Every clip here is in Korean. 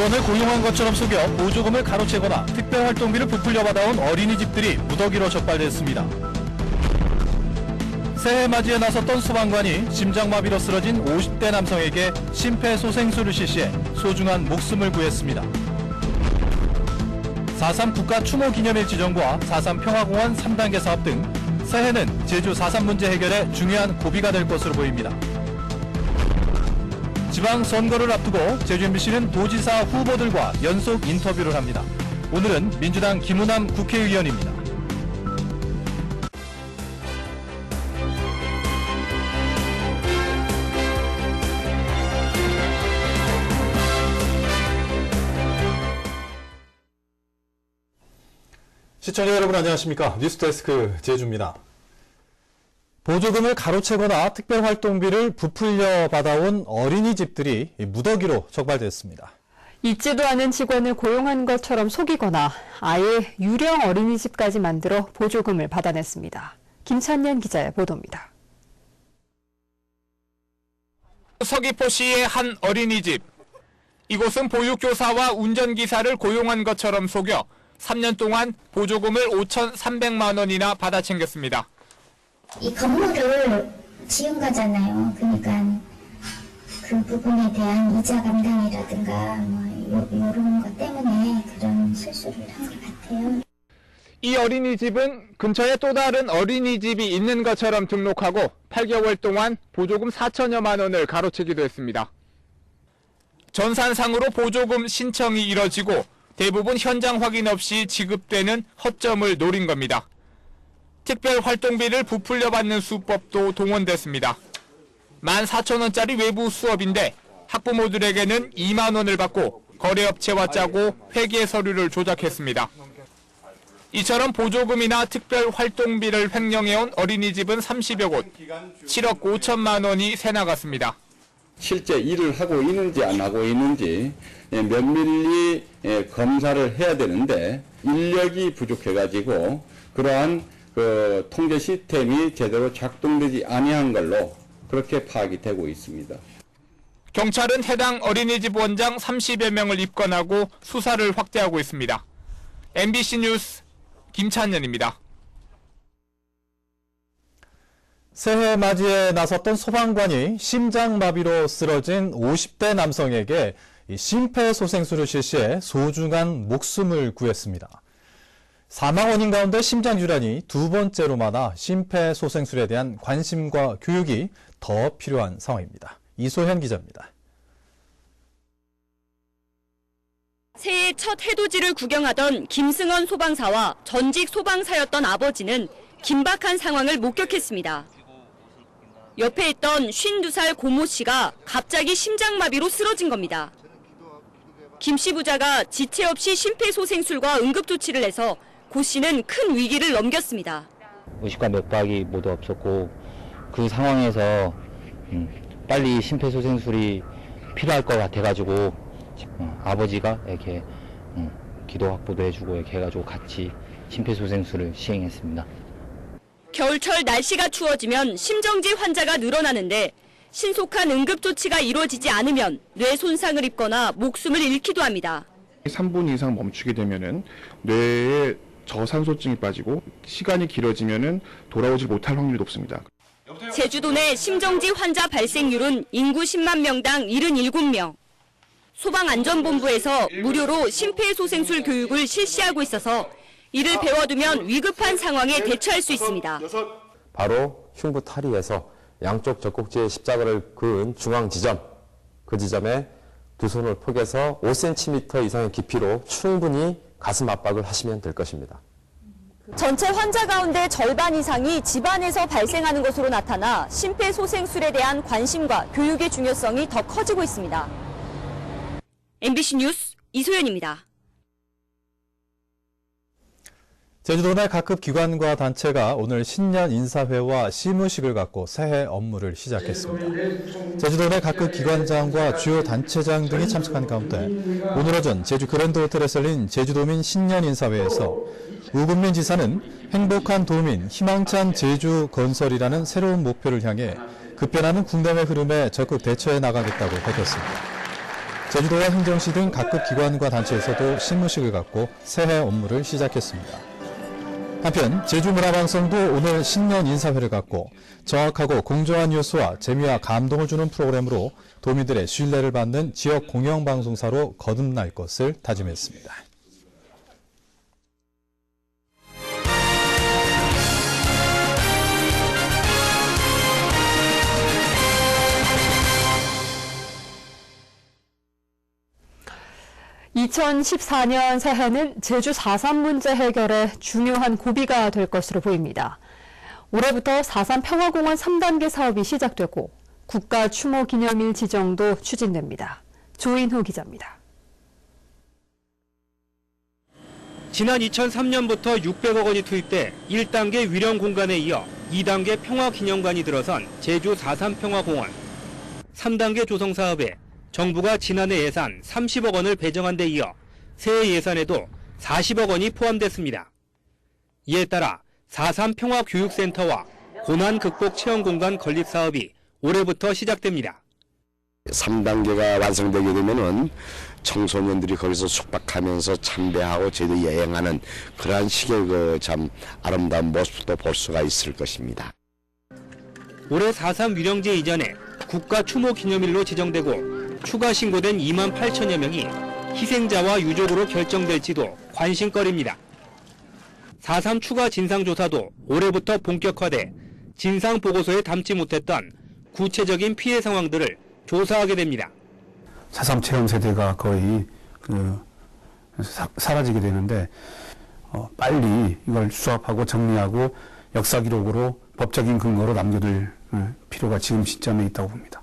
직원을 고용한 것처럼 속여 보조금을 가로채거나 특별활동비를 부풀려 받아온 어린이집들이 무더기로 적발됐습니다. 새해 맞이에 나섰던 소방관이 심장마비로 쓰러진 50대 남성에게 심폐소생술을 실시해 소중한 목숨을 구했습니다. 4.3 국가추모기념일 지정과 4.3 평화공원 3단계 사업 등 새해는 제주 4.3 문제 해결에 중요한 고비가 될 것으로 보입니다. 지방선거를 앞두고 제주 MBC는 도지사 후보들과 연속 인터뷰를 합니다. 오늘은 민주당 김우남 국회의원입니다. 시청자 여러분 안녕하십니까? 뉴스데스크 제주입니다. 보조금을 가로채거나 특별활동비를 부풀려 받아온 어린이집들이 무더기로 적발됐습니다. 잊지도 않은 직원을 고용한 것처럼 속이거나 아예 유령 어린이집까지 만들어 보조금을 받아냈습니다. 김찬년 기자의 보도입니다. 서귀포시의 한 어린이집. 이곳은 보육교사와 운전기사를 고용한 것처럼 속여 3년 동안 보조금을 5,300만 원이나 받아 챙겼습니다. 이 건물을 지은 거잖아요. 그러니까 그 부분에 대한 이자 감당이라든가 이런 것 때문에 그런 실수를 한 것 같아요. 이 어린이집은 근처에 또 다른 어린이집이 있는 것처럼 등록하고 8개월 동안 보조금 4천여만 원을 가로채기도 했습니다. 전산상으로 보조금 신청이 이뤄지고 대부분 현장 확인 없이 지급되는 허점을 노린 겁니다. 특별활동비를 부풀려 받는 수법도 동원됐습니다. 14,000원짜리 외부 수업인데 학부모들에게는 2만 원을 받고 거래업체와 짜고 회계 서류를 조작했습니다. 이처럼 보조금이나 특별활동비를 횡령해온 어린이집은 30여 곳, 7억 5천만 원이 새나갔습니다. 실제 일을 하고 있는지 안 하고 있는지 면밀히 검사를 해야 되는데 인력이 부족해가지고 그러한 그 통제 시스템이 제대로 작동되지 아니한 걸로 그렇게 파악이 되고 있습니다. 경찰은 해당 어린이집 원장 30여 명을 입건하고 수사를 확대하고 있습니다. MBC 뉴스 김찬년입니다. 새해 맞이에 나섰던 소방관이 심장마비로 쓰러진 50대 남성에게 심폐소생술을 실시해 소중한 목숨을 구했습니다. 사망 원인 가운데 심장질환이 두 번째로 많아 심폐소생술에 대한 관심과 교육이 더 필요한 상황입니다. 이소현 기자입니다. 새해 첫 해돋이를 구경하던 김승원 소방사와 전직 소방사였던 아버지는 긴박한 상황을 목격했습니다. 옆에 있던 52살 고모 씨가 갑자기 심장마비로 쓰러진 겁니다. 김 씨 부자가 지체 없이 심폐소생술과 응급조치를 해서 고 씨는 큰 위기를 넘겼습니다. 의식과 맥박이 모두 없었고 그 상황에서 빨리 심폐소생술이 필요할 것 같아가지고 아버지가 이렇게 기도 확보도 해주고 이렇게 해가지고 같이 심폐소생술을 시행했습니다. 겨울철 날씨가 추워지면 심정지 환자가 늘어나는데 신속한 응급조치가 이루어지지 않으면 뇌 손상을 입거나 목숨을 잃기도 합니다. 3분 이상 멈추게 되면은 뇌에 저산소증이 빠지고 시간이 길어지면은 돌아오지 못할 확률이 높습니다. 제주도 내 심정지 환자 발생률은 인구 10만 명당 77명. 소방안전본부에서 무료로 심폐소생술 교육을 실시하고 있어서 이를 배워두면 위급한 상황에 대처할 수 있습니다. 바로 흉부 타리에서 양쪽 젖꼭지에 십자가를 그은 중앙 지점, 그 지점에 두 손을 포개서 5cm 이상의 깊이로 충분히 가슴 압박을 하시면 될 것입니다. 전체 환자 가운데 절반 이상이 집안에서 발생하는 것으로 나타나 심폐소생술에 대한 관심과 교육의 중요성이 더 커지고 있습니다. MBC 뉴스 이소연입니다. 제주도 내 각급 기관과 단체가 오늘 신년 인사회와 시무식을 갖고 새해 업무를 시작했습니다. 제주도 내 각급 기관장과 주요 단체장 등이 참석한 가운데 오늘 오전 제주 그랜드호텔에서 열린 제주도민 신년 인사회에서 우금민 지사는 행복한 도민, 희망찬 제주 건설이라는 새로운 목표를 향해 급변하는 국내외 흐름에 적극 대처해 나가겠다고 밝혔습니다. 제주도와 행정시 등 각급 기관과 단체에서도 시무식을 갖고 새해 업무를 시작했습니다. 한편 제주문화방송도 오늘 신년 인사회를 갖고 정확하고 공정한 뉴스와 재미와 감동을 주는 프로그램으로 도민들의 신뢰를 받는 지역 공영방송사로 거듭날 것을 다짐했습니다. (2014년) 새해는 제주 4.3 문제 해결에 중요한 고비가 될 것으로 보입니다. 올해부터 4.3 평화공원 3단계 사업이 시작되고 국가 추모 기념일 지정도 추진됩니다. 조인호 기자입니다. 지난 2003년부터 600억 원이 투입돼 1단계 위령 공간에 이어 2단계 평화기념관이 들어선 제주 4.3 평화공원. 3단계 조성 사업에 정부가 지난해 예산 30억 원을 배정한 데 이어 새해 예산에도 40억 원이 포함됐습니다. 이에 따라 4.3 평화교육센터와 고난 극복 체험공간 건립 사업이 올해부터 시작됩니다. 3단계가 완성되게 되면은 청소년들이 거기서 숙박하면서 참배하고 제대로 여행하는 그러한 식의 참 아름다운 모습도 볼 수가 있을 것입니다. 올해 4.3 위령제 이전에 국가 추모 기념일로 지정되고 추가 신고된 2만 8천여 명이 희생자와 유족으로 결정될지도 관심거리입니다. 4.3 추가 진상조사도 올해부터 본격화돼 진상보고서에 담지 못했던 구체적인 피해 상황들을 조사하게 됩니다. 4.3 체험 세대가 거의 사라지게 되는데 빨리 이걸 수합하고 정리하고 역사 기록으로 법적인 근거로 남겨둘 필요가 지금 시점에 있다고 봅니다.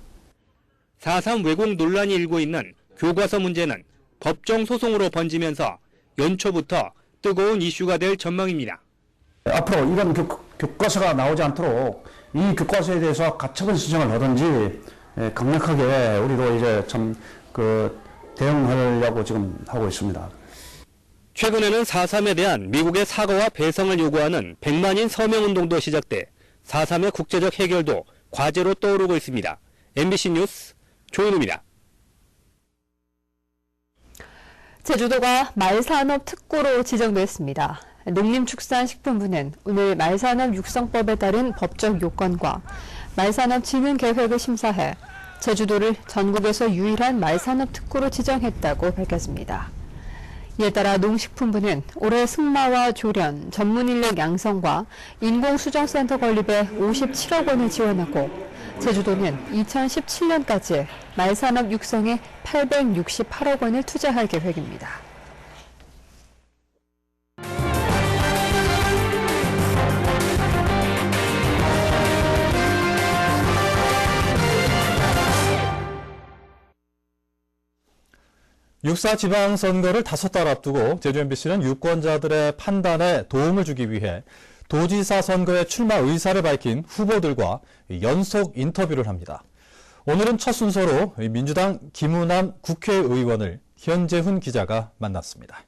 4.3 왜곡 논란이 일고 있는 교과서 문제는 법정 소송으로 번지면서 연초부터 뜨거운 이슈가 될 전망입니다. 앞으로 이런 교과서가 나오지 않도록 이 교과서에 대해서 가처분 신청을 하든지 강력하게 우리도 이제 참 대응하려고 지금 하고 있습니다. 최근에는 4.3에 대한 미국의 사과와 배상을 요구하는 100만인 서명운동도 시작돼 4.3의 국제적 해결도 과제로 떠오르고 있습니다. MBC 뉴스 조인우입니다. 제주도가 말산업 특구로 지정됐습니다. 농림축산식품부는 오늘 말산업 육성법에 따른 법적 요건과 말산업 진흥 계획을 심사해 제주도를 전국에서 유일한 말산업 특구로 지정했다고 밝혔습니다. 이에 따라 농식품부는 올해 승마와 조련, 전문인력 양성과 인공수정센터 건립에 57억 원을 지원하고 제주도는 2017년까지 말산업 육성에 868억 원을 투자할 계획입니다. (6.4) 지방선거를 5달 앞두고 제주 MBC는 유권자들의 판단에 도움을 주기 위해 도지사 선거에 출마 의사를 밝힌 후보들과 연속 인터뷰를 합니다. 오늘은 첫 순서로 민주당 김우남 국회의원을 현재훈 기자가 만났습니다.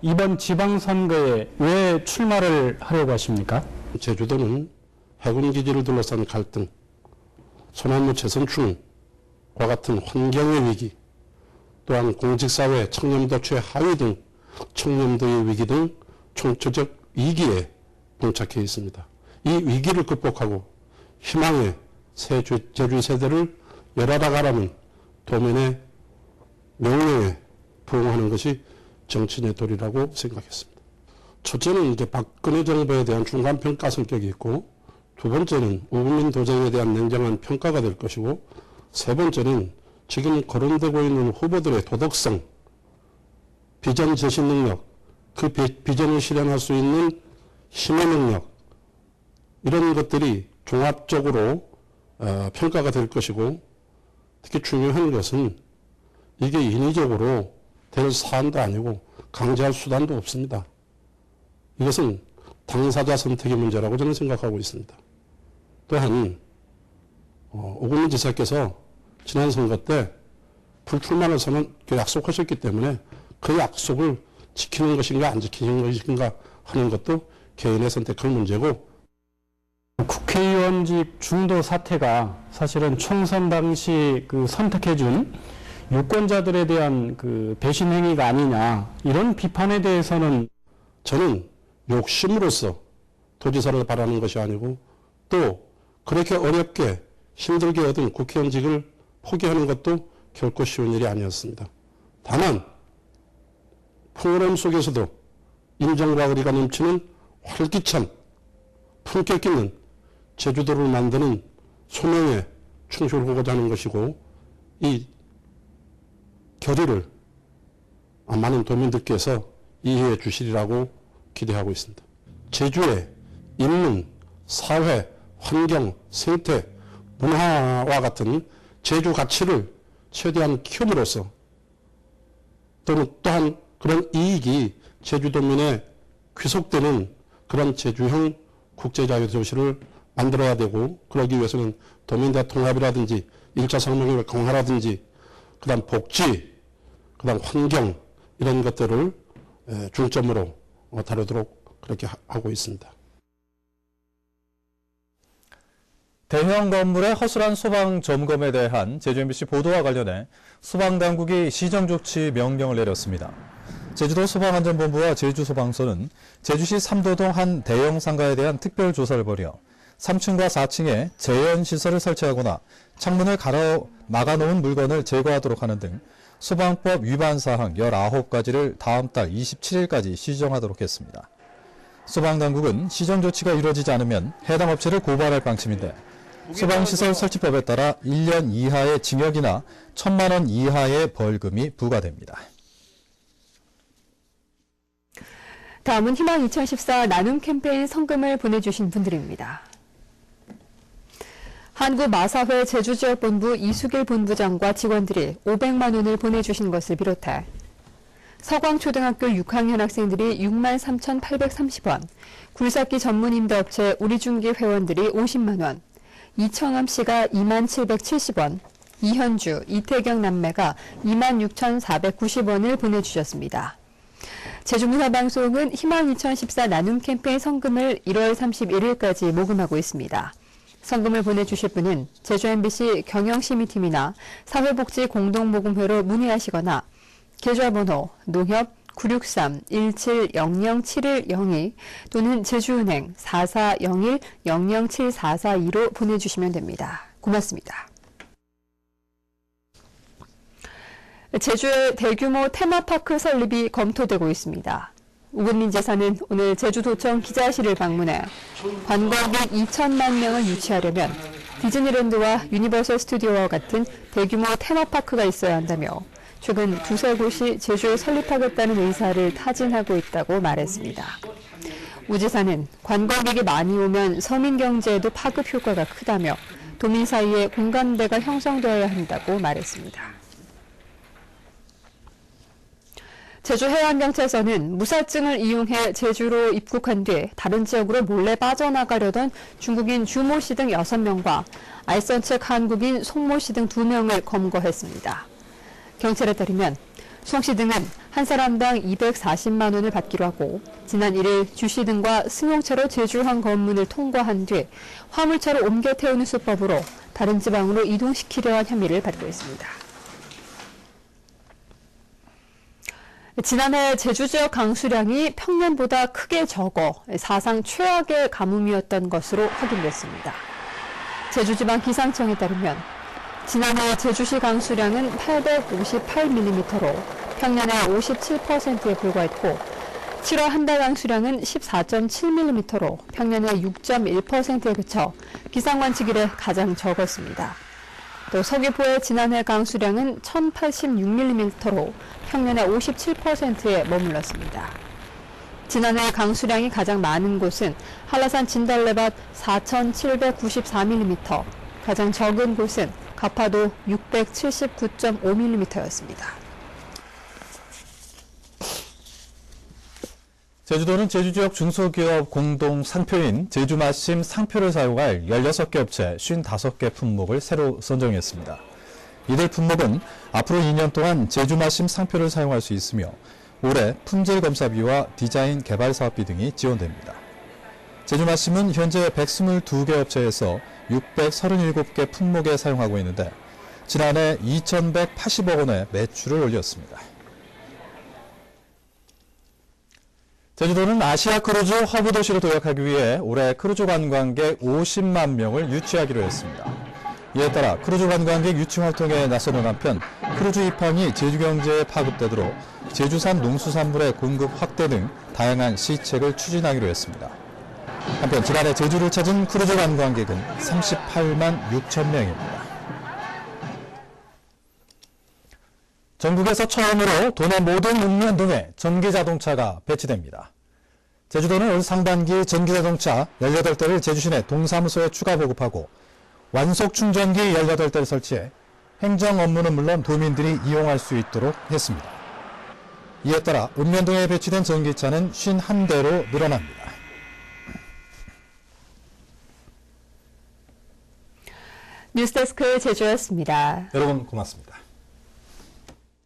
이번 지방선거에 왜 출마를 하려고 하십니까? 제주도는 해군기지를 둘러싼 갈등, 소나무 재선충과 같은 환경의 위기, 또한 공직사회 청렴도 최하위 등 청렴도의 위기 등 총체적 위기에 봉착해 있습니다. 이 위기를 극복하고 희망의 새 제주 세대를 열어나가라는 도민의 명령에 부응하는 것이 정치인의 도리라고 생각했습니다. 첫째는 이제 박근혜 정부에 대한 중간 평가 성격이 있고, 두 번째는 우국민 도정에 대한 냉정한 평가가 될 것이고, 세 번째는 지금 거론되고 있는 후보들의 도덕성, 비전 제시 능력, 그 비전을 실현할 수 있는 힘의 능력, 이런 것들이 종합적으로 평가가 될 것이고, 특히 중요한 것은 이게 인위적으로 될 사안도 아니고 강제할 수단도 없습니다. 이것은 당사자 선택의 문제라고 저는 생각하고 있습니다. 또한 오금민 지사께서 지난 선거 때 불출마를 약속하셨기 때문에 그 약속을 지키는 것인가 안 지키는 것인가 하는 것도 개인의 선택할 문제고, 국회의원직 중도 사태가 사실은 총선 당시 그 선택해준 유권자들에 대한 그 배신 행위가 아니냐, 이런 비판에 대해서는 저는 욕심으로써 도지사를 바라는 것이 아니고 또 그렇게 어렵게 힘들게 얻은 국회의원직을 포기하는 것도 결코 쉬운 일이 아니었습니다. 다만 풍요로움 속에서도 인정과 의리가 넘치는 활기찬 품격 있는 제주도를 만드는 소명에 충실하고자 하는 것이고, 이 결의를 많은 도민들께서 이해해 주시리라고 기대하고 있습니다. 제주의 인문, 사회, 환경, 생태, 문화와 같은 제주 가치를 최대한 키움으로써 또한 그런 이익이 제주도민에 귀속되는 그런 제주형 국제자유도시를 만들어야 되고, 그러기 위해서는 도민대 통합이라든지 1차 산업의 강화라든지 그다음 복지, 그다음 환경, 이런 것들을 중점으로 다루도록 그렇게 하고 있습니다. 대형 건물의 허술한 소방 점검에 대한 제주 MBC 보도와 관련해 소방당국이 시정조치 명령을 내렸습니다. 제주도 소방안전본부와 제주소방서는 제주시 삼도동 한 대형 상가에 대한 특별조사를 벌여 3층과 4층에 재현시설을 설치하거나 창문을 가로 막아놓은 물건을 제거하도록 하는 등 소방법 위반 사항 19가지를 다음 달 27일까지 시정하도록 했습니다. 소방당국은 시정조치가 이루어지지 않으면 해당 업체를 고발할 방침인데, 소방시설 설치법에 따라 1년 이하의 징역이나 1,000만 원 이하의 벌금이 부과됩니다. 다음은 희망 2014 나눔 캠페인 성금을 보내주신 분들입니다. 한국마사회 제주지역본부 이수길 본부장과 직원들이 500만 원을 보내주신 것을 비롯해 서광초등학교 6학년 학생들이 63,830원, 굴삭기 전문 임대업체 우리중기 회원들이 50만 원, 이청암 씨가 2770원, 이현주, 이태경 남매가 26,490원을 보내주셨습니다. 제주문화방송은 희망 2014 나눔 캠페인 성금을 1월 31일까지 모금하고 있습니다. 성금을 보내주실 분은 제주 MBC 경영심의팀이나 사회복지공동모금회로 문의하시거나 계좌번호 농협 963-1700-7102 또는 제주은행 4401-007442로 보내주시면 됩니다. 고맙습니다. 제주의 대규모 테마파크 설립이 검토되고 있습니다. 우금민 지사는 오늘 제주도청 기자실을 방문해 관광객 2천만 명을 유치하려면 디즈니랜드와 유니버설 스튜디오와 같은 대규모 테마파크가 있어야 한다며 최근 두세 곳이 제주에 설립하겠다는 의사를 타진하고 있다고 말했습니다. 우 지사는 관광객이 많이 오면 서민 경제에도 파급 효과가 크다며 도민 사이에 공감대가 형성되어야 한다고 말했습니다. 제주해양경찰서는 무사증을 이용해 제주로 입국한 뒤 다른 지역으로 몰래 빠져나가려던 중국인 주모 씨 등 6명과 알선책 한국인 송모 씨 등 2명을 검거했습니다. 경찰에 따르면 송 씨 등은 한 사람당 240만 원을 받기로 하고 지난 1일 주 씨 등과 승용차로 제주항 검문을 통과한 뒤 화물차로 옮겨 태우는 수법으로 다른 지방으로 이동시키려 한 혐의를 받고 있습니다. 지난해 제주 지역 강수량이 평년보다 크게 적어 사상 최악의 가뭄이었던 것으로 확인됐습니다. 제주지방기상청에 따르면 지난해 제주시 강수량은 858mm로 평년의 57%에 불과했고 7월 한 달 강수량은 14.7mm로 평년의 6.1%에 그쳐 기상관측 이래 가장 적었습니다. 또 서귀포의 지난해 강수량은 1086mm로 평년의 57%에 머물렀습니다. 지난해 강수량이 가장 많은 곳은 한라산 진달래밭 4794mm, 가장 적은 곳은 가파도 679.5mm였습니다. 제주도는 제주 지역 중소기업 공동 상표인 제주마심 상표를 사용할 16개 업체 55개 품목을 새로 선정했습니다. 이들 품목은 앞으로 2년 동안 제주마심 상표를 사용할 수 있으며 올해 품질 검사비와 디자인 개발 사업비 등이 지원됩니다. 제주마심은 현재 122개 업체에서 637개 품목에 사용하고 있는데 지난해 2,180억 원의 매출을 올렸습니다. 제주도는 아시아 크루즈 허브 도시로 도약하기 위해 올해 크루즈 관광객 50만 명을 유치하기로 했습니다. 이에 따라 크루즈 관광객 유치 활동에 나서는 한편 크루즈 입항이 제주 경제에 파급되도록 제주산 농수산물의 공급 확대 등 다양한 시책을 추진하기로 했습니다. 한편 지난해 제주를 찾은 크루즈 관광객은 38만 6천 명입니다. 전국에서 처음으로 도내 모든 읍면동에 전기자동차가 배치됩니다. 제주도는 올 상반기 전기자동차 18대를 제주시내 동사무소에 추가 보급하고 완속 충전기 18대를 설치해 행정 업무는 물론 도민들이 이용할 수 있도록 했습니다. 이에 따라 읍면동에 배치된 전기차는 51대로 늘어납니다. 뉴스데스크 제주였습니다. 여러분 고맙습니다.